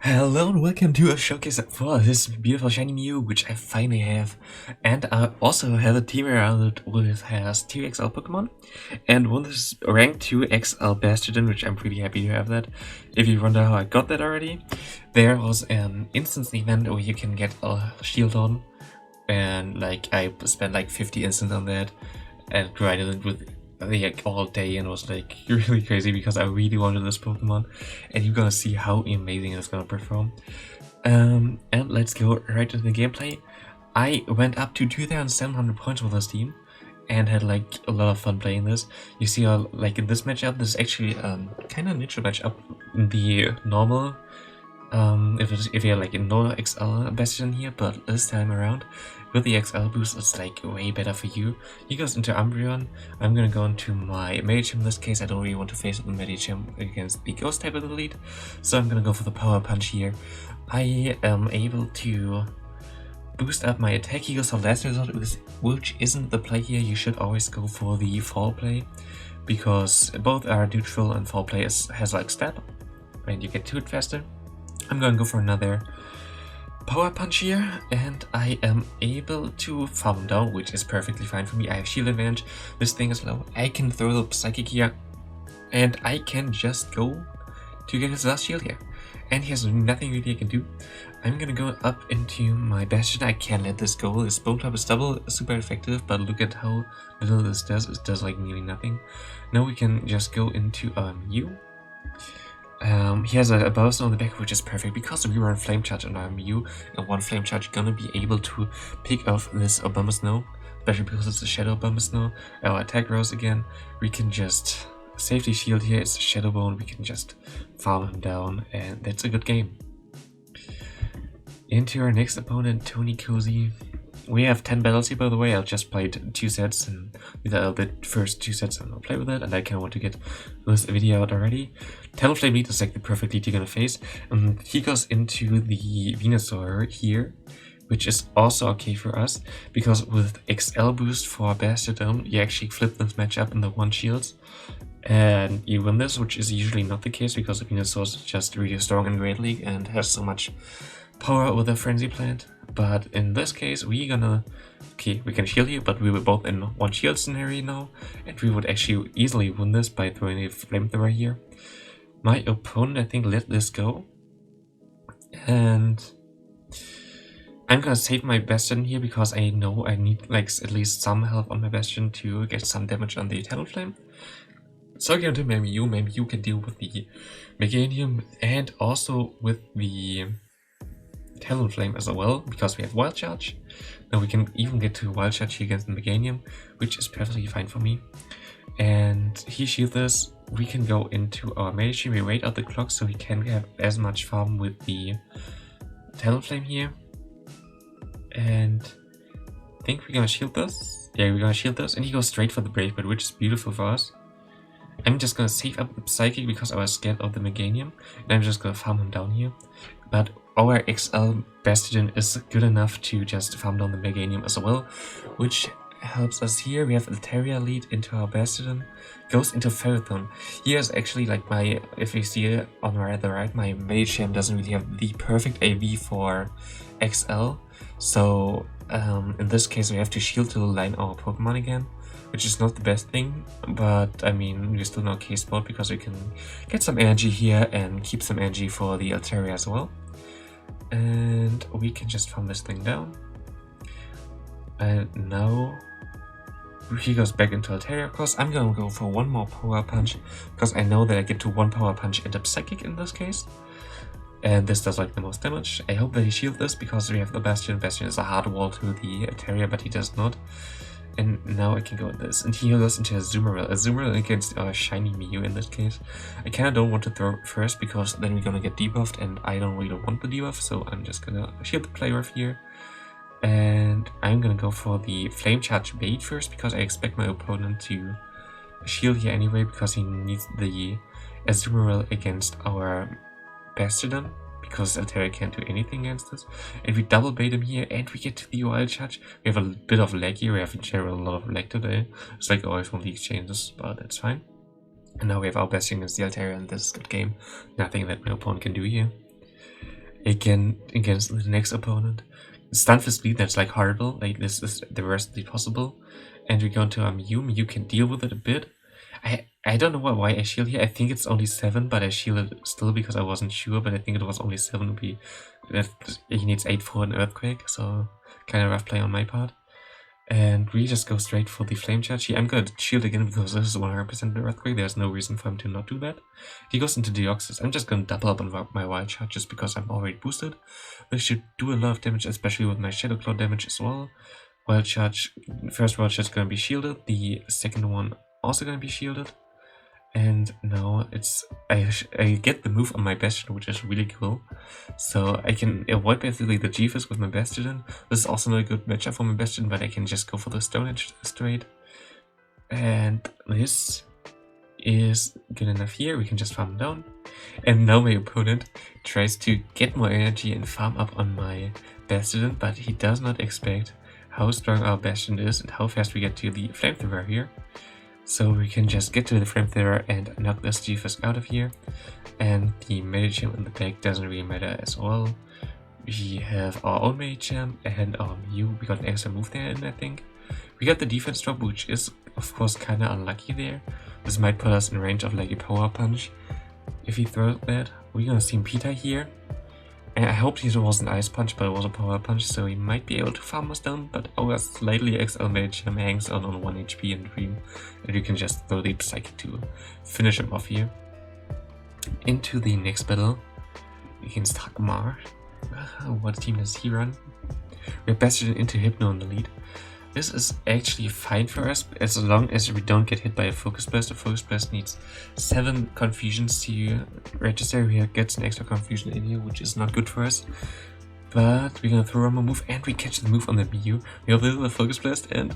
Hello and welcome to a showcase for this beautiful shiny Mew, which I finally have. And I also have a team around it which has 2 XL Pokemon. And one is rank 2 XL Bastiodon, which I'm pretty happy to have that. If you wonder how I got that already, there was an instance event where you can get a Shieldon. And like I spent like 50 instants on that and grinded it with like all day, and was like really crazy because I really wanted this Pokemon, and you're gonna see how amazing it's gonna perform. And let's go right into the gameplay. I went up to 2,700 points with this team and had like a lot of fun playing this. You see how like in this matchup, this is actually kind of neutral matchup in the normal. If you're like in no XL Bastion here, but this time around with the XL boost, it's like way better for you. He goes into Umbreon. I'm gonna go into my Medicham in this case. I don't really want to face the Medicham against the Ghost type of the lead, so I'm gonna go for the Power Punch here. I am able to boost up my attack. He goes for Last Resort, which isn't the play here. You should always go for the Fall play, because both are neutral and Fall play has like stab, and you get to it faster. I'm gonna go for another Power Punch here, and I am able to farm him down, which is perfectly fine for me. I have shield advantage. This thing is low. I can throw the Psychic here, and I can just go to get his last shield here. And he has nothing really I can do. I'm gonna go up into my Bastion. I can't let this go. This Bone Club is double super effective, but look at how little this does. It does like nearly nothing. Now we can just go into Mew. He has a burst on the back, which is perfect because we run Flame Charge on our Mew, and one Flame Charge gonna be able to pick off this Obama Snow, especially because it's a Shadow Obama Snow. Our attack rose again. We can just safety shield here. It's a Shadow Bone. We can just farm him down, and that's a good game. Into our next opponent, Tony Cozy. We have 10 battles here, by the way. I've just played 2 sets, and with the first 2 sets I'm gonna play with it, and I kind of want to get this video out already. Talonflame lead is like the perfect lead you're gonna face. He goes into the Venusaur here, which is also okay for us, because with XL boost for Bastiodon, you actually flip this matchup in the 1 shields, and you win this, which is usually not the case because the Venusaur is just really strong in Great League and has so much power with a Frenzy Plant. But in this case, we can shield you, but we were both in 1 shield scenario now, and we would actually easily win this by throwing a Flamethrower here. My opponent, I think, let this go, and I'm gonna save my Bastion here because I know I need like at least some health on my Bastion to get some damage on the Talonflame. So I go to my Mew. My Mew can deal with the Meganium and also with the Talonflame as well, because we have Wild Charge. Now we can even get to Wild Charge here against the Meganium, which is perfectly fine for me. And he shields this. We can go into our Medicham. We wait out the clock so we can have as much farm with the Talonflame here. And I think we're gonna shield this. Yeah, we're gonna shield this, and he goes straight for the Brave Bird, which is beautiful for us. I'm just gonna save up the Psychic because I was scared of the Meganium, and I'm just gonna farm him down here. But our XL Bastiodon is good enough to just farm down the Meganium as well, which helps us here. We have Altaria lead into our Bastiodon, goes into Ferrothorn. Here's actually like my, if you see it on the right, my Medicham doesn't really have the perfect AV for XL, so in this case we have to shield to line our Pokemon again, which is not the best thing, but I mean, we're still in an okay spot because we can get some energy here and keep some energy for the Altaria as well. And we can just farm this thing down. And now he goes back into Altaria. Of course, I'm gonna go for 1 more Power Punch because I know that I get to 1 Power Punch and up Psychic in this case. And this does like the most damage. I hope that he shields this because we have the Bastion. Bastion is a hard wall to the Altaria, but he does not. And now I can go with this, and he goes into Azumarill. Azumarill against our shiny Mew in this case. I kinda don't want to throw first because then we're gonna get debuffed, and I don't really want the debuff, so I'm just gonna shield the play rough here. And I'm gonna go for the Flame Charge bait first because I expect my opponent to shield here anyway because he needs the Azumarill against our Bastiodon, because Altaria can't do anything against this. And we double bait him here, and we get to the Wild Charge. We have a bit of lag here. We have in general a lot of lag today. It's like always when league changes, but that's fine. And now we have our Bastion against the Altaria, and this is a good game. Nothing that my opponent can do here. again against the next opponent. Stun for speed, that's like horrible, like this is the worst lead possible. And we go into our Mew. Mew can deal with it a bit. I don't know why I shield here. I think it's only 7, but I shielded still because I wasn't sure, but I think it was only 7. He needs 8 for an Earthquake, so kind of rough play on my part. And we just go straight for the Flame Charge here. I'm gonna shield again because this is 100% the Earthquake. There's no reason for him to not do that. He goes into Deoxys. I'm just gonna double up on my Wild Charge just because I'm already boosted. This should do a lot of damage, especially with my Shadow Claw damage as well. Wild Charge, first Wild Charge is gonna be shielded. The second one also gonna be shielded. And now I get the move on my Bastiodon, which is really cool. So I can avoid basically the G-Fist with my Bastiodon. This is also not a good matchup for my Bastiodon, but I can just go for the Stone Edge straight. And this is good enough here. We can just farm down. And now my opponent tries to get more energy and farm up on my Bastiodon, but he does not expect how strong our Bastiodon is and how fast we get to the Flamethrower here. So we can just get to the Flamethrower and knock this G-Fist out of here. And the Medicham in the back doesn't really matter as well. We have our own Medicham and our Mew. We got an extra move there, and I think we got the defense drop, which is of course kind of unlucky there. This might put us in range of like a Power Punch if he throws that. We're gonna see Peter here. And I hoped it was an Ice Punch, but it was a Power Punch, so he might be able to farm us down, but our slightly XL Medicham hangs on 1 HP in Dream, and you can just throw the Psychic to finish him off here. Into the next battle against Hakmar. What team does he run? We're Bastiodon into Hypno in the lead. This is actually fine for us, as long as we don't get hit by a Focus Blast. A Focus Blast needs 7 confusions to register. We get an extra confusion in here, which is not good for us. But we're gonna throw him a move, and we catch the move on the Mew. We have the Focus Blast, and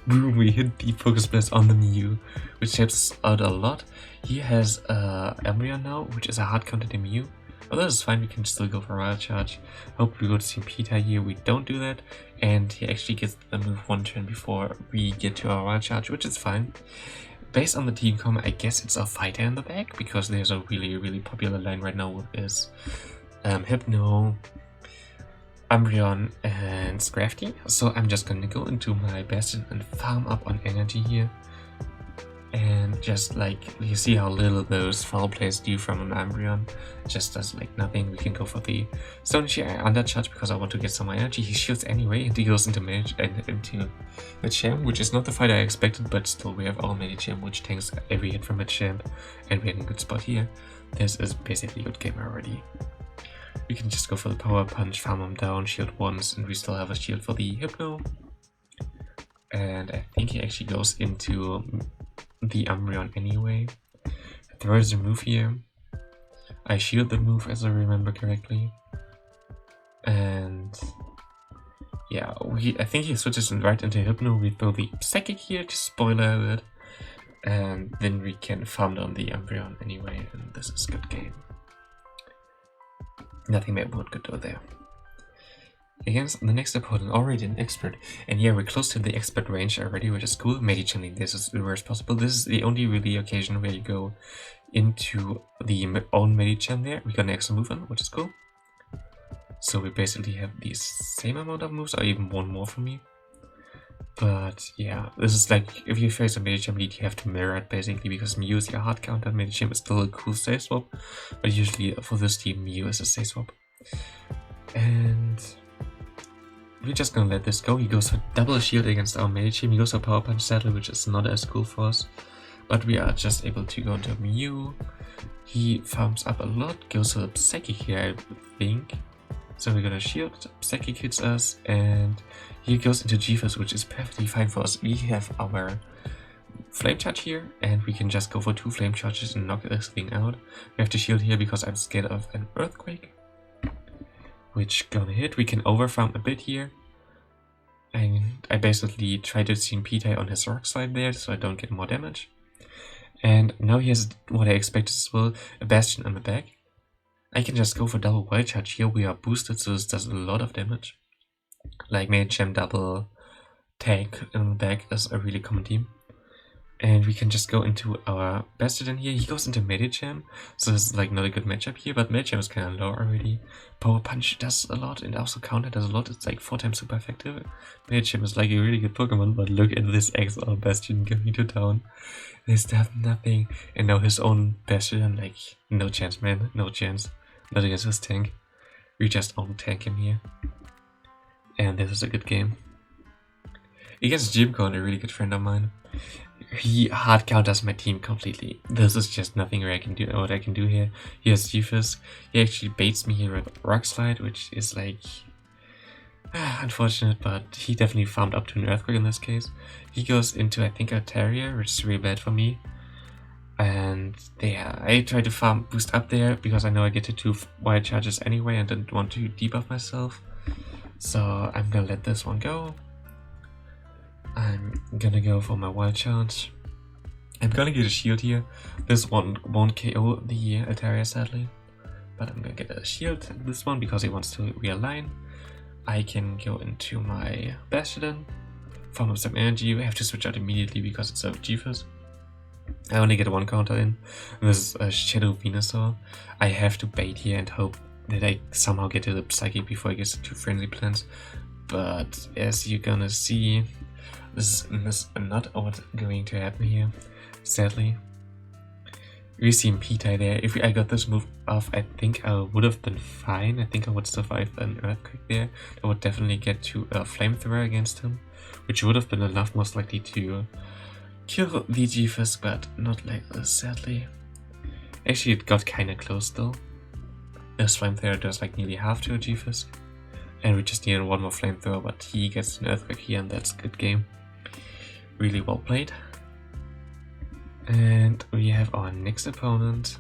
boom, we hit the Focus Blast on the Mew, which helps us out a lot. He has Umbreon now, which is a hard counter to Mew. But that is fine, we can still go for Wild Charge. Hope we go to see Peter here. We don't do that, and he actually gets the move 1 turn before we get to our Wild Charge, which is fine. Based on the team comp, I guess it's a fighter in the back, because there's a really popular line right now with Hypno, Umbreon, and Scrafty. So I'm just gonna go into my Bastiodon and farm up on energy here. And just like, you see how little those foul plays do from an Umbreon. Just does like nothing. We can go for the Stone Edge. I undercharge because I want to get some more energy. He shields anyway, and he goes into Medicham, which is not the fight I expected, but still we have our Medicham, which tanks every hit from Medicham, and we're in a good spot here. This is basically a good game already. We can just go for the Power Punch, farm him down, shield once, and we still have a shield for the Hypno. And I think he actually goes into the Umbreon anyway. Throws a move here. I shield the move as I remember correctly. And yeah, I think he switches right into Hypno. We throw the Psychic here to spoiler it. And then we can farm down the Umbreon anyway, and this is a good game. Nothing more good though there. Against the next opponent, already an expert, and yeah, we're close to the expert range already, which is cool. Medicham, this is the worst possible. This is the only really occasion where you go into the own Medicham there. We got an extra move on, which is cool. So we basically have the same amount of moves, or even one more from me. But yeah, this is like, if you face a Medicham lead, you have to mirror it basically, because Mew is your hard counter. Medicham is still a cool save swap, but usually for this team, Mew is a save swap. And we're just gonna let this go. He goes for double shield against our Medicham. He goes for Power Punch sadly, which is not as cool for us. But we are just able to go into Mew. He farms up a lot, goes for Psychic here, I think. So we're gonna shield, Psychic hits us, and he goes into G-Fist, which is perfectly fine for us. We have our Flame Charge here, and we can just go for 2 Flame Charges and knock this thing out. We have to shield here because I'm scared of an Earthquake, which gonna hit. We can overfarm a bit here, and I basically try to see Peter on his rock slide there so I don't get more damage. And now he has what I expected as well, a Bastion on the back. I can just go for double Wild Charge here. We are boosted, so this does a lot of damage. Like Medicham double tank in the back is a really common team. And we can just go into our Bastiodon here. He goes into Medicham, so this is like not a good matchup here, but Medicham is kind of low already. Power Punch does a lot, and also Counter does a lot. It's like 4 times super effective. Medicham is like a really good Pokemon, but look at this XL Bastiodon going to town. There's nothing, and now his own Bastiodon, like, no chance, man, no chance. Not against his tank. We just out-tank him here. And this is a good game. Against Jimcon, a really good friend of mine. He hard counters my team completely. This is just nothing I can do. What I can do here. He has G-Fizz. He actually baits me here with Rock Slide, which is like unfortunate, but he definitely farmed up to an Earthquake in this case. He goes into, I think, Altaria, which is really bad for me. And yeah, I try to farm boost up there because I know I get to 2 wild charges anyway and didn't want to debuff myself. So I'm gonna let this one go. I'm gonna go for my wild charge. I'm gonna get a shield here. This one won't KO the Altaria sadly, but I'm gonna get a shield. This one because he wants to realign. I can go into my Bastiodon, farm up some energy. We have to switch out immediately because it's a G-Fizz. I only get 1 counter in. This is a Shadow Venusaur. I have to bait here and hope that I somehow get to the Psychic before I get to 2 Friendly Plants. But as you're gonna see, this is not what's going to happen here, sadly. We see P-tie there. If I got this move off, I think I would have been fine. I think I would survive an Earthquake there. I would definitely get to a Flamethrower against him, which would have been enough most likely to kill the G-Fizz, but not like this, sadly. Actually, it got kinda close though. This Flamethrower does like nearly half to a G-Fizz. And we just needed 1 more Flamethrower, but he gets an Earthquake here, and that's a good game. Really well played. And we have our next opponent.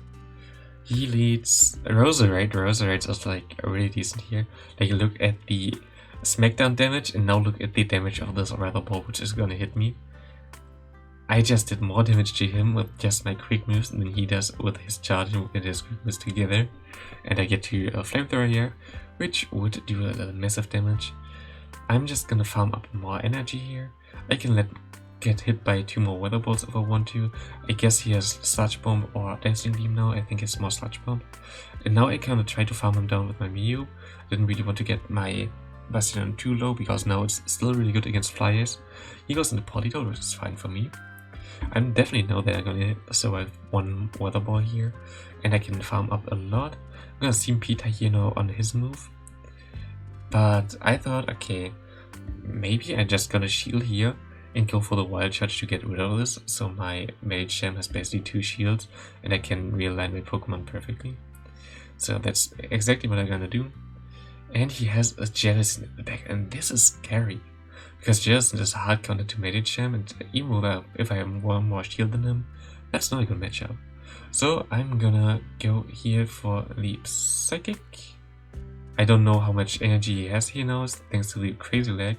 He leads Roserade. Roserade is like really decent here. Like, look at the Smackdown damage, and now look at the damage of this Weather Ball, which is gonna hit me. I just did more damage to him with just my quick moves than he does with his charge and his quick moves together. And I get to a Flamethrower here, which would do a massive damage. I'm just gonna farm up more energy here. I can get hit by 2 more Weather Balls if I want to. I guess he has Sludge Bomb or Dancing Beam now. I think it's more Sludge Bomb. And now I kinda try to farm him down with my Mew. Didn't really want to get my Bastiodon too low because now it's still really good against Flyers. He goes into Politoed, which is fine for me. I definitely know that I'm gonna survive 1 Weather Ball here, and I can farm up a lot. I'm gonna see Peter here now on his move, but I thought, okay, maybe I'm just gonna shield here and go for the Wild Charge to get rid of this, so my Medicham has basically 2 shields, and I can realign my Pokemon perfectly. So that's exactly what I'm gonna do. And he has a Jellicent in the back, and this is scary. Because Jellicent is a hard counter to Medicham, and even if I have 1 more shield than him, that's not a good matchup. So I'm gonna go here for the Psychic. I don't know how much energy he has here now, thanks to the crazy lag.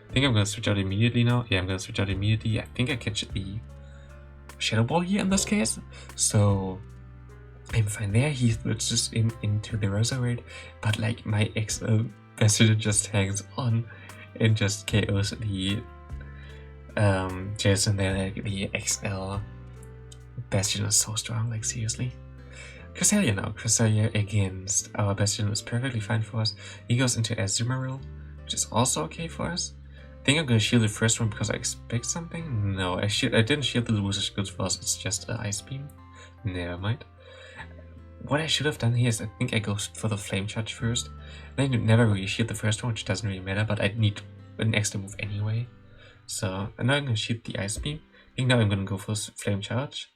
I think I'm gonna switch out immediately now. Yeah, I'm gonna switch out immediately. I think I catch the Shadow Ball here in this case. So I'm fine there. He switches into the Roserade, but like my XL Bastiodon just hangs on and just KOs the Jason there. Like, the XL Bastiodon is so strong, like seriously. Cresselia now. Cresselia against our Bastiodon is perfectly fine for us. He goes into Azumarill, which is also okay for us. I think I'm gonna shield the first one because I expect something. No, I didn't shield the Loser's Goods for us. It's just an Ice Beam. Never mind. What I should have done here is I think I go for the Flame Charge first. Then you never really shield the first one, which doesn't really matter, but I need an extra move anyway. So now I'm gonna shield the Ice Beam. I think now I'm gonna go for Flame Charge,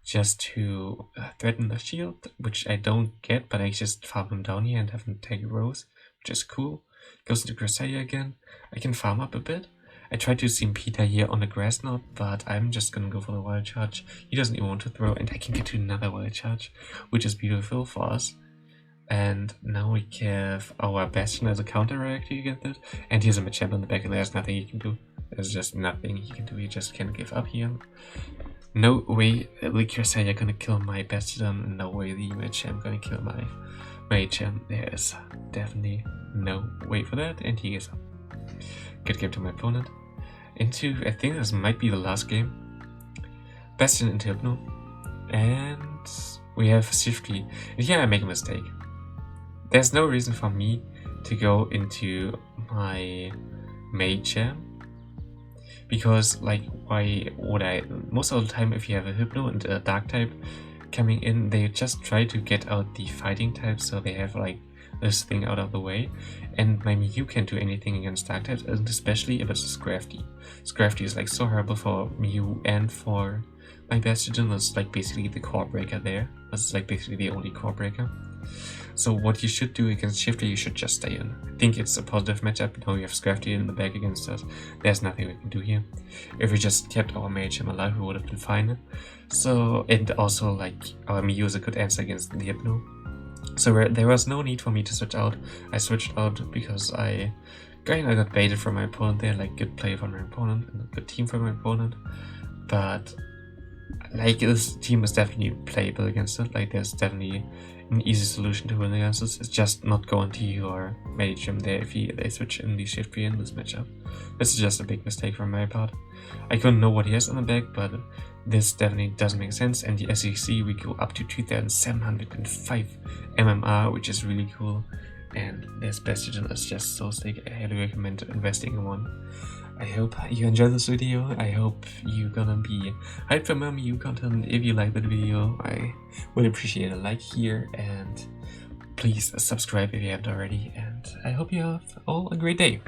just to threaten the shield, which I don't get, but I just farm him down here and have him take a Rose, which is cool. Goes into Cresselia again. I can farm up a bit. I tried to see Peter here on the grass note, but I'm just gonna go for the Wild Charge. He doesn't even want to throw, and I can get to another Wild Charge, which is beautiful for us. And now we have our Bastion as a counter-react against it, and here's a Machamp in the back, and there's nothing he can do. There's just nothing he can do. He just can't give up here. No way the Cresselia gonna kill my Bastiodon, and no way the Machamp gonna kill my Medicham. There is definitely no way for that, and he gives up. Good game to my opponent. I think this might be the last game. Bastiodon into Hypno, and we have Swiftly. And here I make a mistake. There's no reason for me to go into my Medicham, because like, why would I? Most of the time, if you have a Hypno and a Dark type coming in, they just try to get out the fighting type, so they have like this thing out of the way, and my Mew can't do anything against Dark types, and especially if it's a Scrafty. Scrafty is like so horrible for Mew and for my Bastiodon. It's like basically the core breaker there. That's like basically the only core breaker. So what you should do against Shifter, you should just stay in. I think it's a positive matchup. Now we have Scrafty in the back against us. There's nothing we can do here. If we just kept our Medicham alive, we would have been fine. So, and also like our Mew is a good answer against the Hypno. So there was no need for me to switch out. I switched out because I kinda got baited from my opponent there, like good play from my opponent and good team from my opponent. But like, this team is definitely playable against it. Like, there's definitely an easy solution to win against this. It's just not going to your Medicham there if they switch in the Shift in this matchup. This is just a big mistake from my part. I couldn't know what he has on the back, but this definitely doesn't make sense. And as you see, we go up to 2705 MMR, which is really cool. And this Bastiodon is just so sick. I highly recommend investing in one. I hope you enjoyed this video. I hope you're gonna be hyped for more Mew content. If you liked the video, I would appreciate a like here, and please subscribe if you haven't already. And I hope you have all a great day.